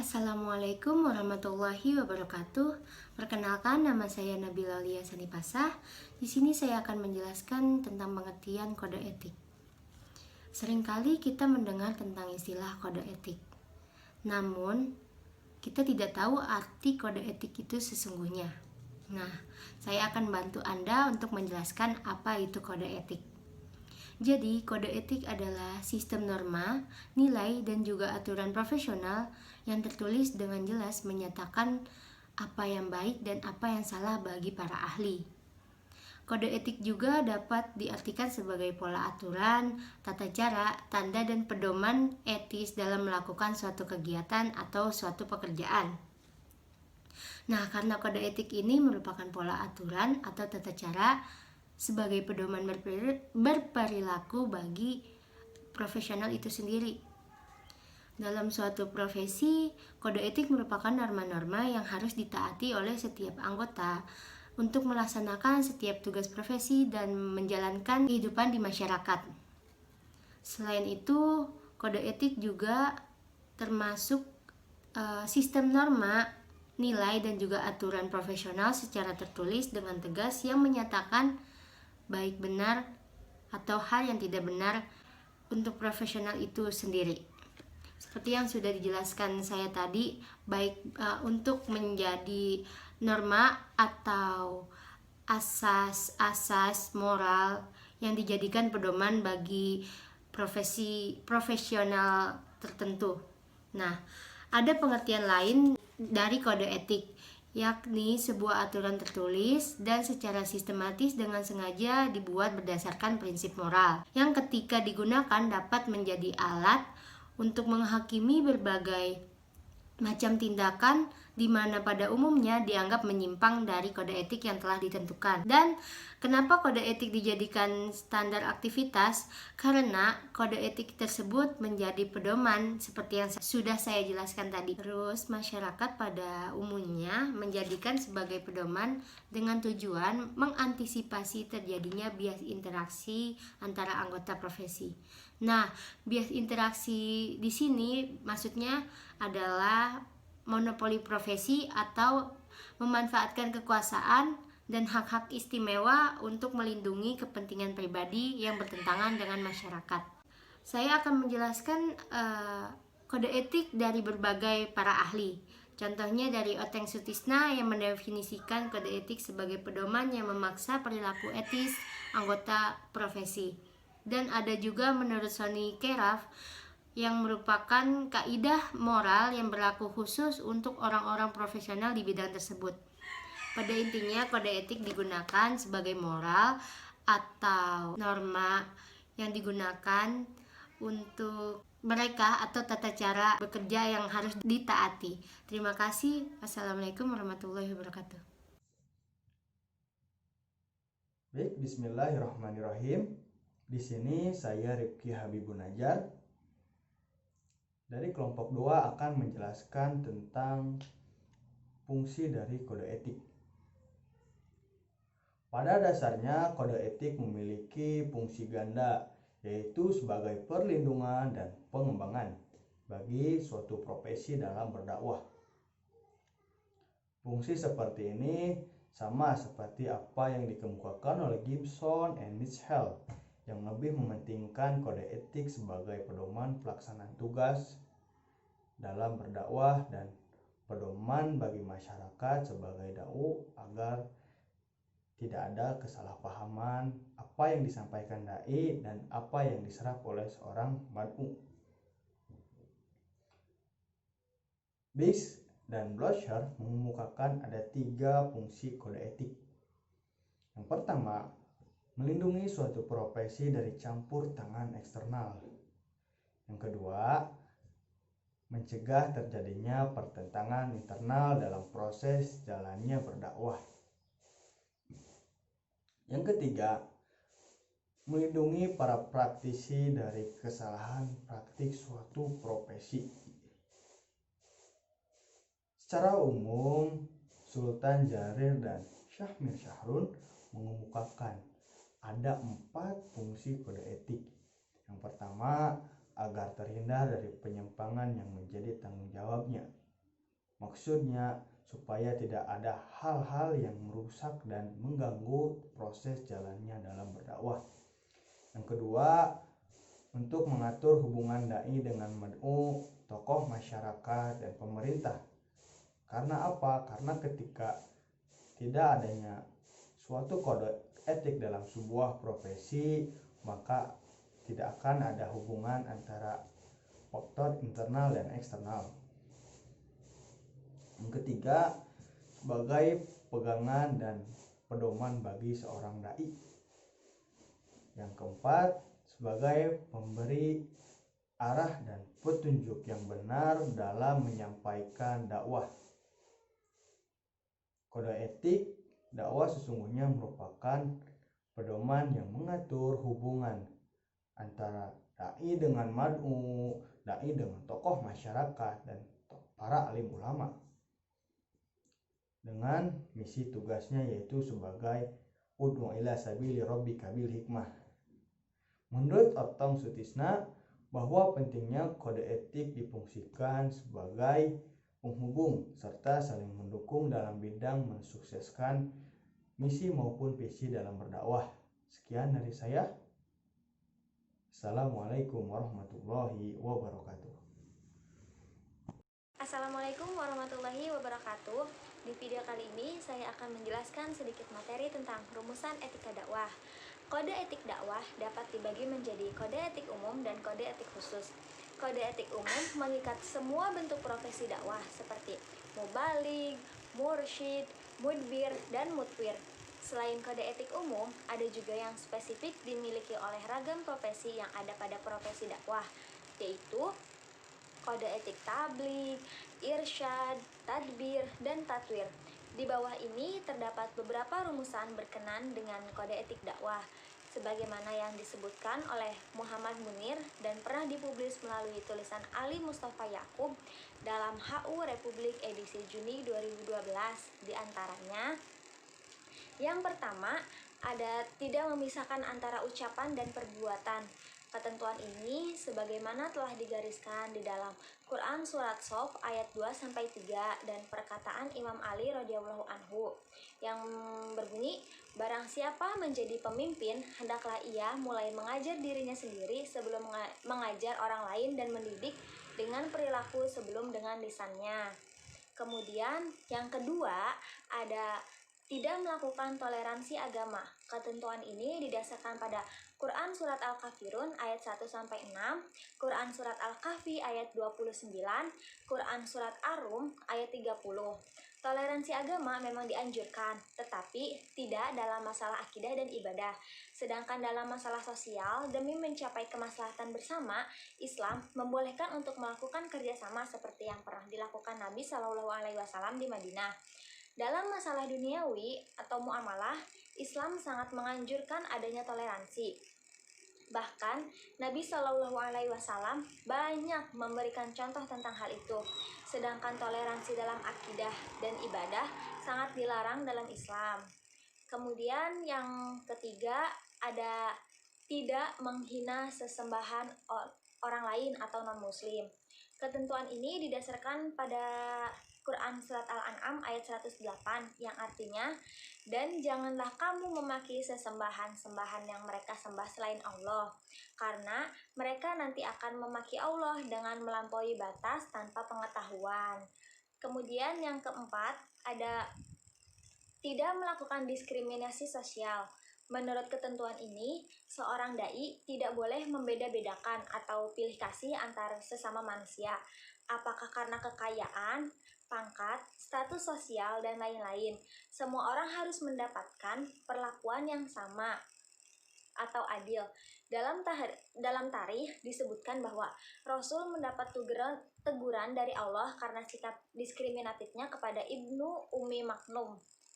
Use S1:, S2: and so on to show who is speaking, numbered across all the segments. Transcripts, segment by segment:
S1: Assalamualaikum warahmatullahi wabarakatuh. Perkenalkan, nama saya Nabila Lia Sanipasah. Di sini saya akan menjelaskan tentang pengertian kode etik. Seringkali kita mendengar tentang istilah kode etik. Namun, kita tidak tahu arti kode etik itu sesungguhnya. Nah, saya akan bantu Anda untuk menjelaskan apa itu kode etik. Jadi, kode etik adalah sistem norma, nilai, dan juga aturan profesional yang tertulis dengan jelas menyatakan apa yang baik dan apa yang salah bagi para ahli. Kode etik juga dapat diartikan sebagai pola aturan, tata cara, tanda, dan pedoman etis dalam melakukan suatu kegiatan atau suatu pekerjaan. Nah, karena kode etik ini merupakan pola aturan atau tata cara sebagai pedoman berperilaku bagi profesional itu sendiri. Dalam suatu profesi, kode etik merupakan norma-norma yang harus ditaati oleh setiap anggota untuk melaksanakan setiap tugas profesi dan menjalankan kehidupan di masyarakat. Selain itu, kode etik juga termasuk sistem norma, nilai, dan juga aturan profesional secara tertulis dengan tegas yang menyatakan baik benar atau hal yang tidak benar untuk profesional itu sendiri. Seperti yang sudah dijelaskan saya tadi, baik untuk menjadi norma atau asas-asas moral yang dijadikan pedoman bagi profesional tertentu. Nah, ada pengertian lain dari kode etik, yakni sebuah aturan tertulis dan secara sistematis dengan sengaja dibuat berdasarkan prinsip moral yang ketika digunakan dapat menjadi alat untuk menghakimi berbagai macam tindakan di mana pada umumnya dianggap menyimpang dari kode etik yang telah ditentukan. Dan kenapa kode etik dijadikan standar aktivitas? Karena kode etik tersebut menjadi pedoman seperti yang sudah saya jelaskan tadi. Terus masyarakat pada umumnya menjadikan sebagai pedoman dengan tujuan mengantisipasi terjadinya bias interaksi antara anggota profesi. Nah, bias interaksi di sini maksudnya adalah monopoli profesi atau memanfaatkan kekuasaan dan hak-hak istimewa untuk melindungi kepentingan pribadi yang bertentangan dengan masyarakat. Saya akan menjelaskan kode etik dari berbagai para ahli. Contohnya dari Oteng Sutisna yang mendefinisikan kode etik sebagai pedoman yang memaksa perilaku etis anggota profesi. Dan ada juga menurut Sonny Keraf yang merupakan kaidah moral yang berlaku khusus untuk orang-orang profesional di bidang tersebut. Pada intinya, kode etik digunakan sebagai moral atau norma yang digunakan untuk mereka atau tata cara bekerja yang harus ditaati. Terima kasih. Assalamualaikum warahmatullahi wabarakatuh.
S2: Baik, bismillahirrahmanirrahim. Di sini saya Rifki Habibun Najar dari kelompok 2 akan menjelaskan tentang fungsi dari kode etik. Pada dasarnya, kode etik memiliki fungsi ganda, yaitu sebagai perlindungan dan pengembangan bagi suatu profesi dalam berdakwah. Fungsi seperti ini sama seperti apa yang dikemukakan oleh Gibson and Mitchell yang lebih mementingkan kode etik sebagai pedoman pelaksanaan tugas dalam berdakwah dan pedoman bagi masyarakat sebagai dai agar tidak ada kesalahpahaman apa yang disampaikan dai dan apa yang diserap oleh seorang mad'u. Biggs dan Blocher mengemukakan ada 3 fungsi kode etik. Yang pertama, melindungi suatu profesi dari campur tangan eksternal. Yang kedua, mencegah terjadinya pertentangan internal dalam proses jalannya berdakwah. Yang ketiga, melindungi para praktisi dari kesalahan praktik suatu profesi. Secara umum, Sultan Jarir dan Syahmir Syahrun mengemukakan ada 4 fungsi kode etik. Yang pertama, agar terhindar dari penyimpangan yang menjadi tanggung jawabnya. Maksudnya supaya tidak ada hal-hal yang merusak dan mengganggu proses jalannya dalam berdakwah. Yang kedua, untuk mengatur hubungan dai dengan mad'u, tokoh masyarakat dan pemerintah. Karena apa? Karena ketika tidak adanya suatu kode etik dalam sebuah profesi, maka tidak akan ada hubungan antara faktor internal dan eksternal. Yang ketiga, sebagai pegangan dan pedoman bagi seorang dai. Yang keempat, sebagai pemberi arah dan petunjuk yang benar dalam menyampaikan dakwah. Kode etik dakwah sesungguhnya merupakan pedoman yang mengatur hubungan antara dai dengan mad'u, dai dengan tokoh masyarakat dan para alim ulama, dengan misi tugasnya yaitu sebagai ud'u ila sabili rabbika bil hikmah. Menurut Otong Sutisna, bahwa pentingnya kode etik difungsikan sebagai penghubung serta saling mendukung dalam bidang mensukseskan misi maupun visi dalam berdakwah. Sekian dari saya. Assalamualaikum warahmatullahi wabarakatuh.
S3: Assalamualaikum warahmatullahi wabarakatuh. Di video kali ini saya akan menjelaskan sedikit materi tentang rumusan etika dakwah. Kode etik dakwah dapat dibagi menjadi kode etik umum dan kode etik khusus. Kode etik umum mengikat semua bentuk profesi dakwah seperti mubaligh, mursyid, mudbir, dan mutwir. Selain kode etik umum, ada juga yang spesifik dimiliki oleh ragam profesi yang ada pada profesi dakwah, yaitu kode etik tabligh, irsyad, tadbir, dan tatwir. Di bawah ini terdapat beberapa rumusan berkenan dengan kode etik dakwah, sebagaimana yang disebutkan oleh Muhammad Munir dan pernah dipublis melalui tulisan Ali Mustafa Yakub dalam HU Republik edisi Juni 2012. Di antaranya, yang pertama, ada tidak memisahkan antara ucapan dan perbuatan. Ketentuan ini sebagaimana telah digariskan di dalam Quran Surat Sof ayat 2-3 dan perkataan Imam Ali radhiyallahu anhu yang berbunyi, barang siapa menjadi pemimpin, hendaklah ia mulai mengajar dirinya sendiri sebelum mengajar orang lain dan mendidik dengan perilaku sebelum dengan lisannya. Kemudian yang kedua, ada tidak melakukan toleransi agama. Ketentuan ini didasarkan pada Quran Surat Al-Kafirun ayat 1-6, Quran Surat Al-Kahfi ayat 29, Quran Surat Ar-Rum ayat 30. Toleransi agama memang dianjurkan, tetapi tidak dalam masalah akidah dan ibadah. Sedangkan dalam masalah sosial, demi mencapai kemaslahatan bersama, Islam membolehkan untuk melakukan kerjasama seperti yang pernah dilakukan Nabi Shallallahu Alaihi Wasallam di Madinah. Dalam masalah duniawi atau muamalah, Islam sangat menganjurkan adanya toleransi. Bahkan Nabi Shallallahu Alaihi Wasallam banyak memberikan contoh tentang hal itu. Sedangkan toleransi dalam akidah dan ibadah sangat dilarang dalam Islam. Kemudian yang ketiga, ada tidak menghina sesembahan orang lain atau non-muslim. Ketentuan ini didasarkan pada Quran Surat Al-An'am ayat 108 yang artinya, dan janganlah kamu memaki sesembahan-sembahan yang mereka sembah selain Allah, karena mereka nanti akan memaki Allah dengan melampaui batas tanpa pengetahuan. Kemudian yang keempat, ada tidak melakukan diskriminasi sosial. Menurut ketentuan ini, seorang dai tidak boleh membeda-bedakan atau pilih kasih antara sesama manusia, apakah karena kekayaan, pangkat, status sosial, dan lain-lain. Semua orang harus mendapatkan perlakuan yang sama atau adil. Dalam tarikh disebutkan bahwa Rasul mendapat teguran dari Allah karena sikap diskriminatifnya kepada Ibnu Ummi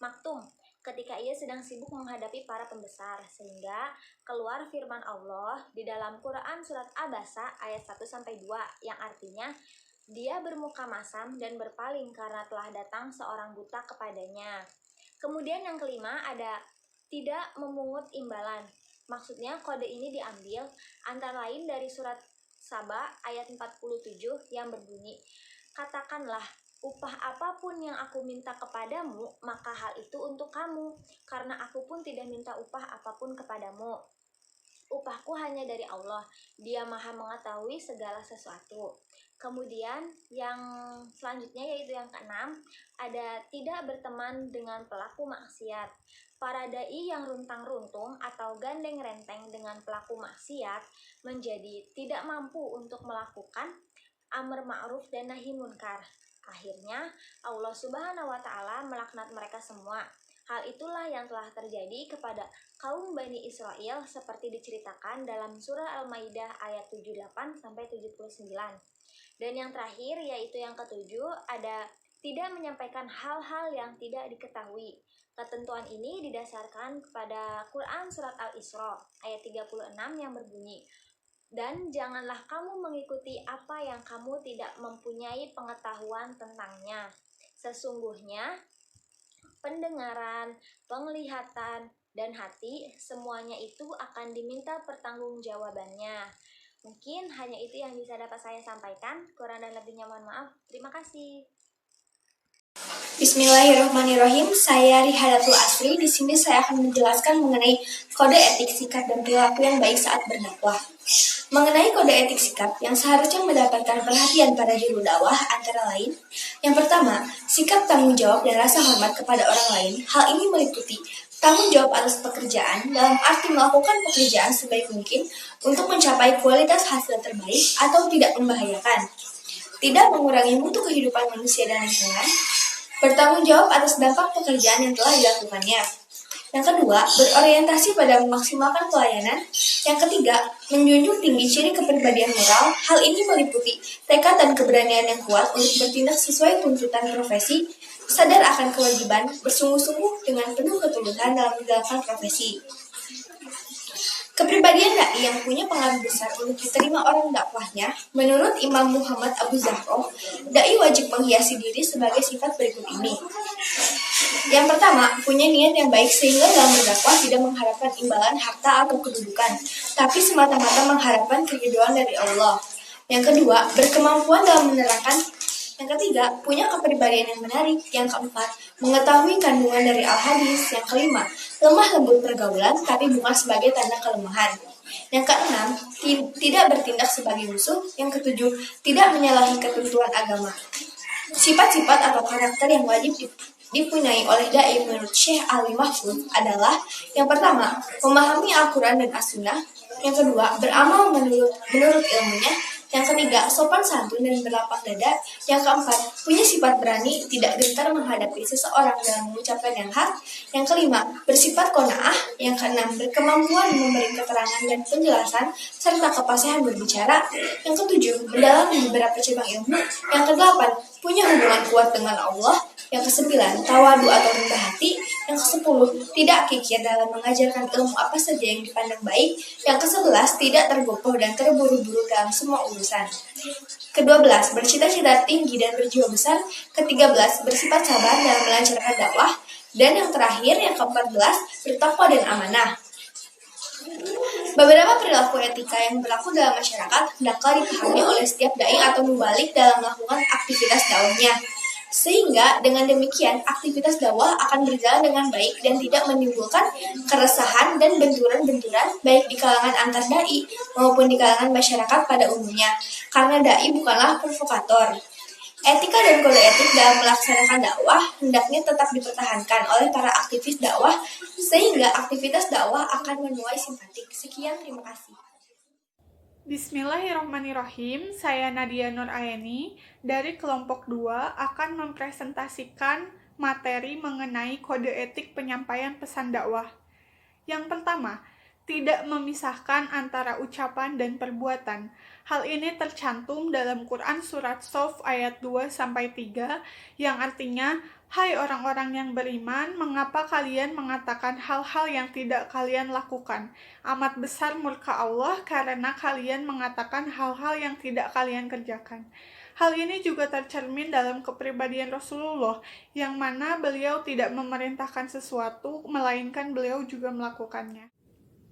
S3: Maktum ketika ia sedang sibuk menghadapi para pembesar, sehingga keluar firman Allah di dalam Quran Surat Abasa ayat 1-2 yang artinya, dia bermuka masam dan berpaling karena telah datang seorang buta kepadanya. Kemudian yang kelima, ada tidak memungut imbalan. Maksudnya kode ini diambil antara lain dari surat Saba ayat 47 yang berbunyi, katakanlah, Upah apapun yang aku minta kepadamu, maka hal itu untuk kamu, karena aku pun tidak minta upah apapun kepadamu. Upahku hanya dari Allah, Dia Maha mengetahui segala sesuatu. Kemudian yang selanjutnya yaitu yang keenam, ada tidak berteman dengan pelaku maksiat. Para dai yang runtang-runtung atau gandeng renteng dengan pelaku maksiat menjadi tidak mampu untuk melakukan amar ma'ruf dan nahi munkar. Akhirnya Allah Subhanahu wa taala melaknat mereka semua. Hal itulah yang telah terjadi kepada kaum Bani Israel seperti diceritakan dalam surah Al-Maidah ayat 78 sampai 79. Dan yang terakhir yaitu yang ketujuh, ada tidak menyampaikan hal-hal yang tidak diketahui. Ketentuan ini didasarkan kepada Quran surat Al-Isra ayat 36 yang berbunyi, dan janganlah kamu mengikuti apa yang kamu tidak mempunyai pengetahuan tentangnya. Sesungguhnya pendengaran, penglihatan, dan hati semuanya itu akan diminta pertanggungjawabannya. Mungkin hanya itu yang bisa dapat saya sampaikan. Kurang dan lebihnya mohon maaf. Terima kasih.
S4: Bismillahirrahmanirrahim. Saya Rihadatul Asri. Di sini saya akan menjelaskan mengenai kode etik sikap dan perilaku yang baik saat berdakwah. Mengenai kode etik sikap yang seharusnya mendapatkan perhatian pada juru dakwah antara lain, yang pertama, sikap tanggung jawab dan rasa hormat kepada orang lain. Hal ini meliputi tanggung jawab atas pekerjaan dalam arti melakukan pekerjaan sebaik mungkin untuk mencapai kualitas hasil terbaik atau tidak membahayakan, tidak mengurangi mutu kehidupan manusia dan lingkungan, bertanggung jawab atas dampak pekerjaan yang telah dilakukannya. Yang kedua, berorientasi pada memaksimalkan pelayanan. Yang ketiga, menjunjung tinggi ciri kepribadian moral. Hal ini meliputi tekad dan keberanian yang kuat untuk bertindak sesuai tuntutan profesi, sadar akan kewajiban, bersungguh-sungguh dengan penuh ketulusan dalam menjalankan profesi. Kepribadian dai yang punya pengaruh besar untuk diterima orang dakwahnya, menurut Imam Muhammad Abu Zahroh, dai wajib menghiasi diri sebagai sifat berikut ini. Yang pertama, punya niat yang baik sehingga dalam berdakwah tidak mengharapkan imbalan harta atau kedudukan, tapi semata-mata mengharapkan keridhaan dari Allah. Yang kedua, berkemampuan dalam menerangkan. Yang ketiga, punya kepribadian yang menarik. Yang keempat, mengetahui kandungan dari al-hadis. Yang kelima, lemah lembut pergaulan, tapi bukan sebagai tanda kelemahan. Yang keenam, tidak bertindak sebagai musuh. Yang ketujuh, tidak menyalahi ketentuan agama. Sifat-sifat atau karakter yang wajib dipunyai oleh dai menurut Syekh Ali Mahfud adalah: yang pertama, memahami Al-Quran dan As-Sunnah. Yang kedua, beramal menurut ilmunya. Yang ketiga, sopan santun dan berlapang dada. Yang keempat, punya sifat berani, tidak gentar menghadapi seseorang dalam mengucapkan yang hak. Yang kelima, bersifat qanaah. Yang keenam, berkemampuan memberi keterangan dan penjelasan serta kefasihan berbicara. Yang ketujuh, mendalami beberapa cabang ilmu. Yang kedelapan, punya hubungan kuat dengan Allah. Yang kesembilan, tawadu atau rendah hati. Yang kesepuluh, tidak kikir dalam mengajarkan ilmu apa saja yang dipandang baik. Yang kesebelas, tidak tergopoh dan terburu-buru dalam semua urusan. Kedua-belas, bercita-cita tinggi dan berjiwa besar. Ketiga-belas, bersifat sabar dalam melancarkan dakwah. Dan yang terakhir, yang ke-14, bertakwa dan amanah. Beberapa perilaku etika yang berlaku dalam masyarakat hendaklah dipahami oleh setiap dai atau mubalik dalam melakukan aktivitas dakwahnya. Sehingga dengan demikian aktivitas dakwah akan berjalan dengan baik dan tidak menimbulkan keresahan dan benturan-benturan baik di kalangan antar dai maupun di kalangan masyarakat pada umumnya. Karena dai bukanlah provokator. Etika dan kode etik dalam melaksanakan dakwah hendaknya tetap dipertahankan oleh para aktivis dakwah sehingga aktivitas dakwah akan menuai simpati. Sekian, terima kasih.
S5: Bismillahirrahmanirrahim, saya Nadia Nur Ayeni dari kelompok 2 akan mempresentasikan materi mengenai kode etik penyampaian pesan dakwah. Yang pertama, tidak memisahkan antara ucapan dan perbuatan. Hal ini tercantum dalam Quran surat Shaff ayat 2-3 yang artinya, "Hai orang-orang yang beriman, mengapa kalian mengatakan hal-hal yang tidak kalian lakukan? Amat besar murka Allah karena kalian mengatakan hal-hal yang tidak kalian kerjakan." Hal ini juga tercermin dalam kepribadian Rasulullah, yang mana beliau tidak memerintahkan sesuatu, melainkan beliau juga melakukannya.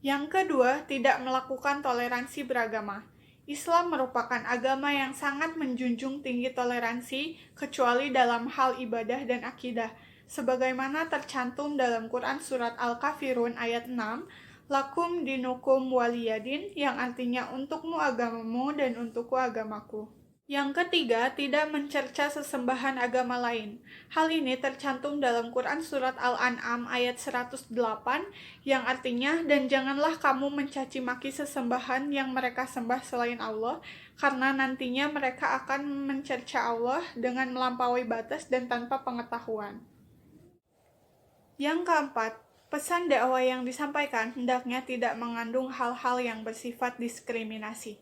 S5: Yang kedua, tidak melakukan toleransi beragama. Islam merupakan agama yang sangat menjunjung tinggi toleransi, kecuali dalam hal ibadah dan akidah. Sebagaimana tercantum dalam Quran Surat Al-Kafirun ayat 6, Lakum dinukum waliyadin, yang artinya untukmu agamamu dan untukku agamaku. Yang ketiga, tidak mencerca sesembahan agama lain. Hal ini tercantum dalam Quran Surat Al-An'am ayat 108 yang artinya, dan janganlah kamu mencaci maki sesembahan yang mereka sembah selain Allah, karena nantinya mereka akan mencerca Allah dengan melampaui batas dan tanpa pengetahuan. Yang keempat, pesan dakwah yang disampaikan hendaknya tidak mengandung hal-hal yang bersifat diskriminasi.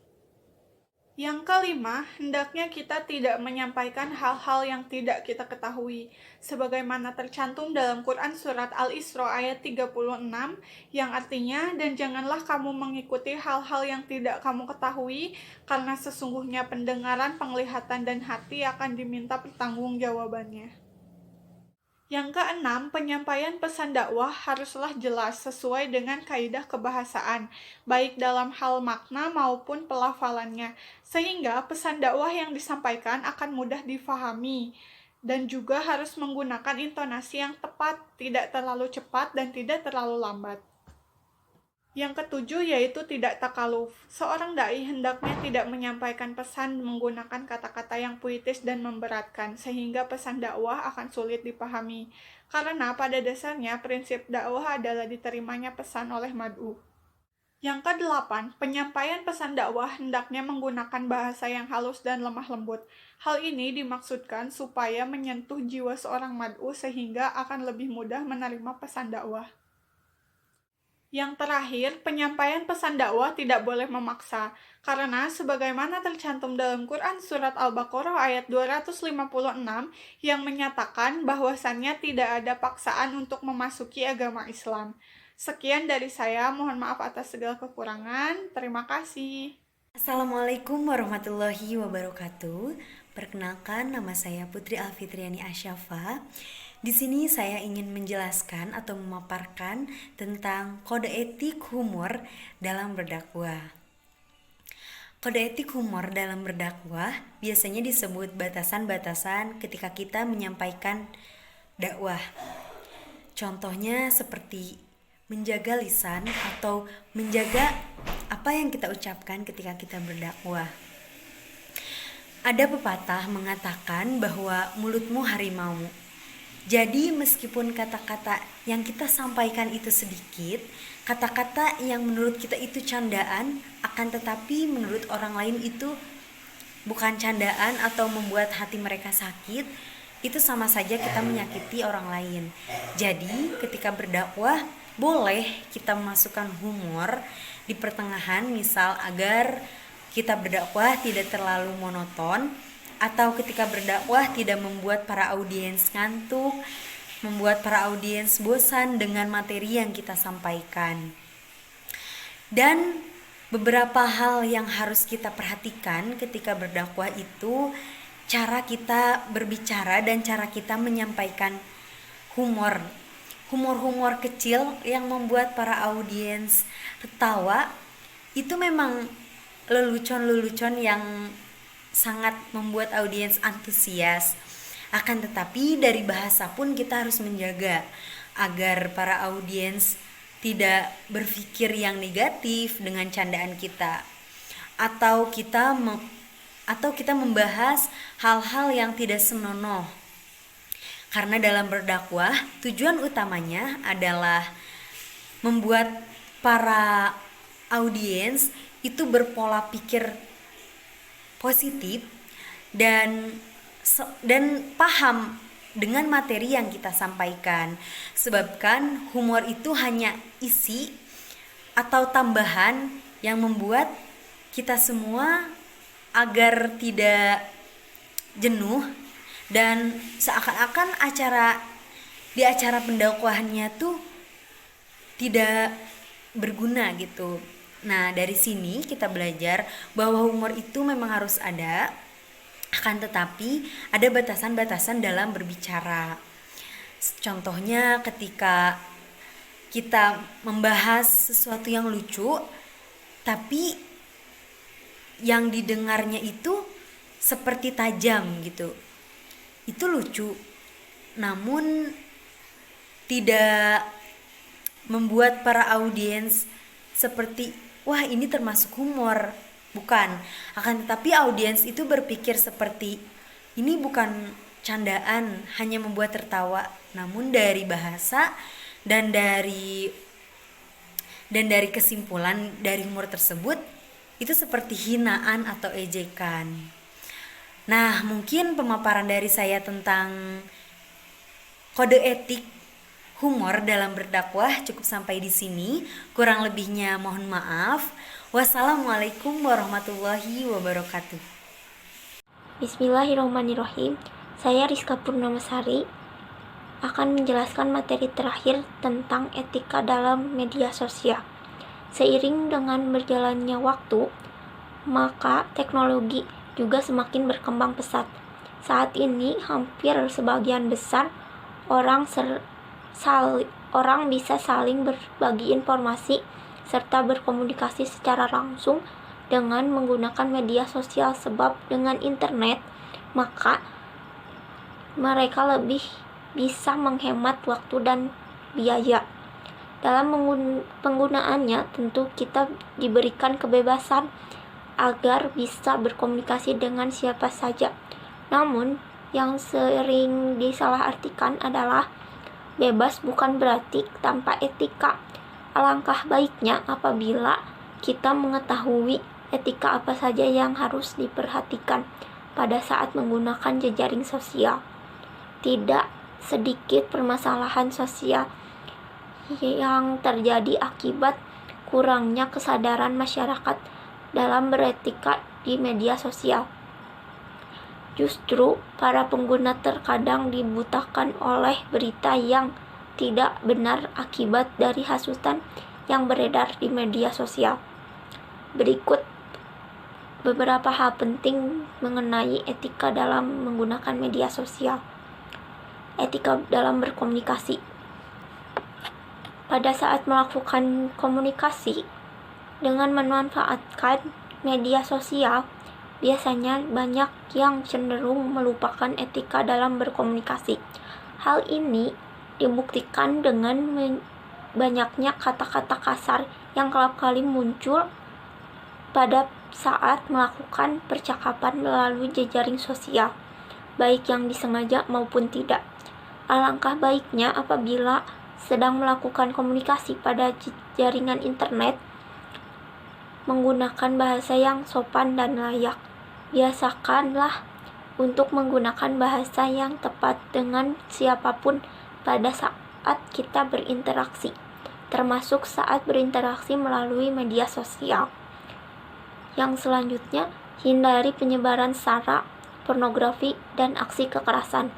S5: Yang kelima, hendaknya kita tidak menyampaikan hal-hal yang tidak kita ketahui, sebagaimana tercantum dalam Quran Surat Al-Isra ayat 36, yang artinya, dan janganlah kamu mengikuti hal-hal yang tidak kamu ketahui, karena sesungguhnya pendengaran, penglihatan, dan hati akan diminta pertanggungjawabannya. Yang keenam, penyampaian pesan dakwah haruslah jelas sesuai dengan kaidah kebahasaan, baik dalam hal makna maupun pelafalannya, sehingga pesan dakwah yang disampaikan akan mudah difahami, dan juga harus menggunakan intonasi yang tepat, tidak terlalu cepat dan tidak terlalu lambat. Yang ketujuh yaitu tidak takaluf. Seorang dai hendaknya tidak menyampaikan pesan menggunakan kata-kata yang puitis dan memberatkan, sehingga pesan dakwah akan sulit dipahami. Karena pada dasarnya prinsip dakwah adalah diterimanya pesan oleh mad'u. Yang kedelapan, penyampaian pesan dakwah hendaknya menggunakan bahasa yang halus dan lemah lembut. Hal ini dimaksudkan supaya menyentuh jiwa seorang mad'u sehingga akan lebih mudah menerima pesan dakwah. Yang terakhir, penyampaian pesan dakwah tidak boleh memaksa, karena sebagaimana tercantum dalam Quran Surat Al-Baqarah ayat 256 yang menyatakan bahwasannya tidak ada paksaan untuk memasuki agama Islam. Sekian dari saya, mohon maaf atas segala kekurangan. Terima kasih.
S6: Assalamualaikum warahmatullahi wabarakatuh. Perkenalkan, nama saya Putri Alfitriani Asyafa. Di sini saya ingin menjelaskan atau memaparkan tentang kode etik humor dalam berdakwah. Kode etik humor dalam berdakwah biasanya disebut batasan-batasan ketika kita menyampaikan dakwah. Contohnya seperti menjaga lisan atau menjaga apa yang kita ucapkan ketika kita berdakwah. Ada pepatah mengatakan bahwa mulutmu harimau. Jadi meskipun kata-kata yang kita sampaikan itu sedikit, kata-kata yang menurut kita itu candaan, akan tetapi menurut orang lain itu bukan candaan atau membuat hati mereka sakit, itu sama saja kita menyakiti orang lain. Jadi ketika berdakwah, boleh kita memasukkan humor di pertengahan, misal agar kita berdakwah tidak terlalu monoton, atau ketika berdakwah tidak membuat para audiens ngantuk, membuat para audiens bosan dengan materi yang kita sampaikan. Dan beberapa hal yang harus kita perhatikan ketika berdakwah itu cara kita berbicara dan cara kita menyampaikan humor. Humor-humor kecil yang membuat para audiens tertawa itu memang lelucon-lelucon yang sangat membuat audiens antusias. Akan tetapi dari bahasa pun kita harus menjaga agar para audiens tidak berpikir yang negatif dengan candaan kita, atau kita membahas hal-hal yang tidak senonoh. Karena dalam berdakwah tujuan utamanya adalah membuat para audiens itu berpola pikir positif dan paham dengan materi yang kita sampaikan. Sebabkan humor itu hanya isi atau tambahan yang membuat kita semua agar tidak jenuh dan seakan-akan di acara pendakwahannya tuh tidak berguna gitu. Nah, dari sini kita belajar bahwa humor itu memang harus ada, akan tetapi ada batasan-batasan dalam berbicara. Contohnya ketika kita membahas sesuatu yang lucu, tapi yang didengarnya itu seperti tajam gitu. Itu lucu, namun tidak membuat para audiens seperti wah ini termasuk humor. Bukan, akan tetapi audiens itu berpikir seperti ini bukan candaan, hanya membuat tertawa. Namun dari bahasa dan dari kesimpulan dari humor tersebut itu seperti hinaan atau ejekan. Nah, mungkin pemaparan dari saya tentang kode etik humor dalam berdakwah cukup sampai di sini. Kurang lebihnya mohon maaf. Wassalamualaikum warahmatullahi wabarakatuh.
S3: Bismillahirrahmanirrahim. Saya Rizka Purnamasari akan menjelaskan materi terakhir tentang etika dalam media sosial. Seiring dengan berjalannya waktu, maka teknologi juga semakin berkembang pesat. Saat ini hampir sebagian besar orang bisa saling berbagi informasi serta berkomunikasi secara langsung dengan menggunakan media sosial, sebab dengan internet maka mereka lebih bisa menghemat waktu dan biaya. Dalam penggunaannya tentu kita diberikan kebebasan agar bisa berkomunikasi dengan siapa saja. Namun yang sering disalahartikan adalah bebas bukan berarti tanpa etika. Alangkah baiknya apabila kita mengetahui etika apa saja yang harus diperhatikan pada saat menggunakan jejaring sosial. Tidak sedikit permasalahan sosial yang terjadi akibat kurangnya kesadaran masyarakat dalam beretika di media sosial. Justru para pengguna terkadang dibutakan oleh berita yang tidak benar akibat dari hasutan yang beredar di media sosial. Berikut beberapa hal penting mengenai etika dalam menggunakan media sosial. Etika dalam berkomunikasi. Pada saat melakukan komunikasi dengan memanfaatkan media sosial, biasanya banyak yang cenderung melupakan etika dalam berkomunikasi. Hal ini dibuktikan dengan banyaknya kata-kata kasar yang kerap kali muncul pada saat melakukan percakapan melalui jejaring sosial, baik yang disengaja maupun tidak. Alangkah baiknya apabila sedang melakukan komunikasi pada jaringan internet, menggunakan bahasa yang sopan dan layak. Biasakanlah untuk menggunakan bahasa yang tepat dengan siapapun pada saat kita berinteraksi, termasuk saat berinteraksi melalui media sosial. Yang selanjutnya, hindari penyebaran sara, pornografi, dan aksi kekerasan.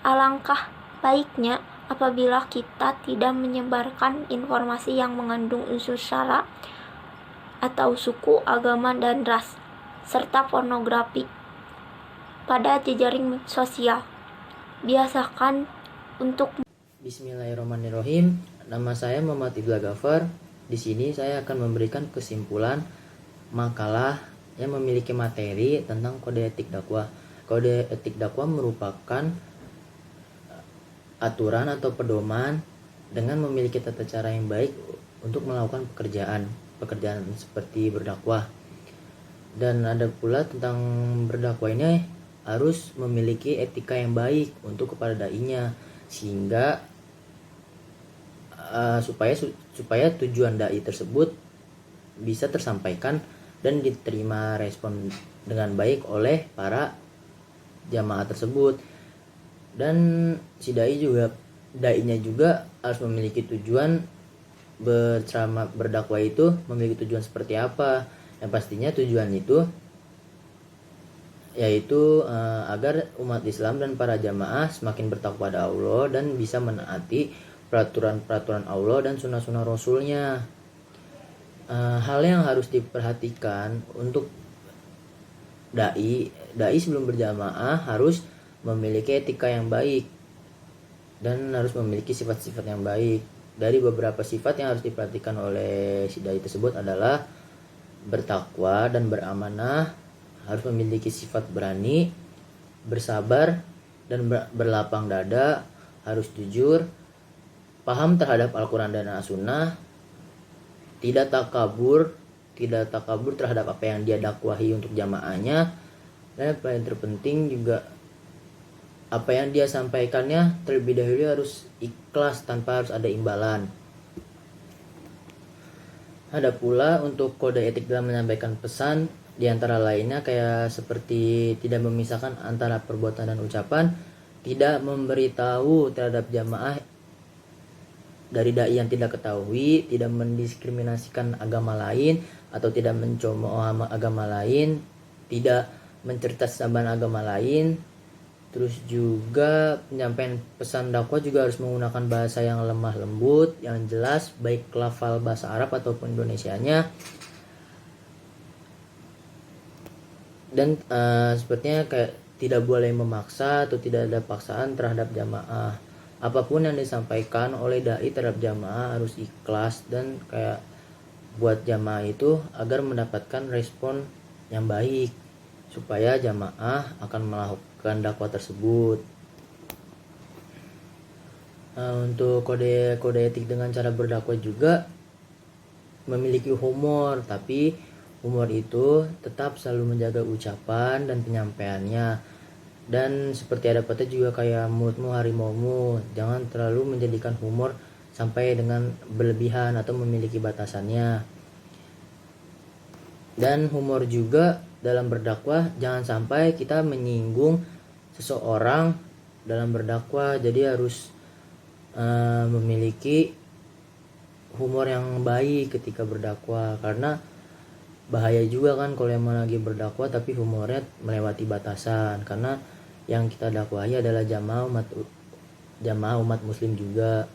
S3: Alangkah baiknya apabila kita tidak menyebarkan informasi yang mengandung unsur sara atau suku, agama, dan ras, serta pornografi pada jejaring sosial. Biasakan untuk
S7: Bismillahirrahmanirrahim. Nama saya Muhammad Ibla Gafar. Di sini saya akan memberikan kesimpulan makalah yang memiliki materi tentang kode etik dakwah. Kode etik dakwah merupakan aturan atau pedoman dengan memiliki tata cara yang baik untuk melakukan pekerjaan seperti berdakwah. Dan ada pula tentang berdakwah ini harus memiliki etika yang baik untuk kepada dai-nya, sehingga supaya tujuan dai tersebut bisa tersampaikan dan diterima respon dengan baik oleh para jamaah tersebut. Dan si dai-nya juga harus memiliki tujuan berceramah berdakwah itu memiliki tujuan seperti apa. Yang pastinya tujuan itu yaitu agar umat Islam dan para jamaah semakin bertakwa pada Allah dan bisa menaati peraturan-peraturan Allah dan sunnah-sunnah Rasulnya. Hal yang harus diperhatikan untuk dai sebelum berjamaah harus memiliki etika yang baik dan harus memiliki sifat-sifat yang baik. Dari beberapa sifat yang harus diperhatikan oleh si dai tersebut adalah bertakwa dan beramanah, harus memiliki sifat berani, bersabar, dan berlapang dada, harus jujur, paham terhadap Al-Quran dan As-Sunnah, tidak takabur terhadap apa yang dia dakwahi untuk jamaahnya, dan yang paling terpenting juga apa yang dia sampaikannya terlebih dahulu harus ikhlas tanpa harus ada imbalan. Ada pula untuk kode etik dalam menyampaikan pesan, di antara lainnya kayak seperti tidak memisahkan antara perbuatan dan ucapan, tidak memberitahu terhadap jamaah dari dai yang tidak ketahui, tidak mendiskriminasikan agama lain atau tidak mencemooh agama lain, tidak mencerita sesambahan agama lain. Terus juga penyampaian pesan dakwah juga harus menggunakan bahasa yang lemah lembut, yang jelas, baik lafal bahasa Arab ataupun Indonesianya. Dan sepertinya kayak tidak boleh memaksa atau tidak ada paksaan terhadap jamaah. Apapun yang disampaikan oleh dai terhadap jamaah harus ikhlas dan kayak buat jamaah itu agar mendapatkan respon yang baik supaya jamaah akan melakukan dakwah tersebut. Untuk kode etik dengan cara berdakwah juga memiliki humor, tapi humor itu tetap selalu menjaga ucapan dan penyampaiannya. Dan seperti ada pepatah juga kayak mulutmu harimaumu, jangan terlalu menjadikan humor sampai dengan berlebihan atau memiliki batasannya. Dan humor juga dalam berdakwah, jangan sampai kita menyinggung seseorang dalam berdakwah, jadi harus memiliki humor yang baik ketika berdakwah, karena bahaya juga kan kalau emang lagi berdakwah tapi humornya melewati batasan, karena yang kita dakwahi adalah jamaah umat muslim juga.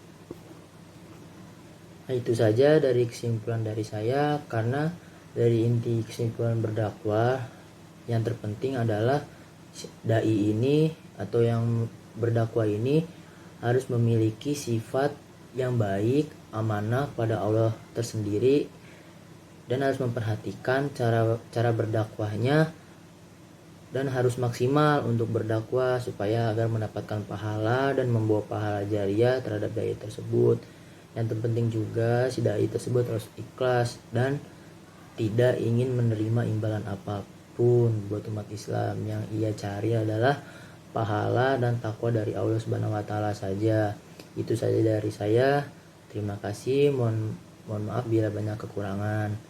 S7: Nah, itu saja dari kesimpulan dari saya, karena dari inti kesimpulan berdakwah yang terpenting adalah dai ini atau yang berdakwah ini harus memiliki sifat yang baik, amanah pada Allah tersendiri, dan harus memperhatikan cara berdakwahnya, dan harus maksimal untuk berdakwah supaya agar mendapatkan pahala dan membawa pahala jariah terhadap dai tersebut. Yang terpenting juga si dai tersebut harus ikhlas dan tidak ingin menerima imbalan apapun buat umat Islam. Yang ia cari adalah pahala dan takwa dari Allah Subhanahu wa taala saja. Itu saja dari saya. Terima kasih. Mohon maaf bila banyak kekurangan.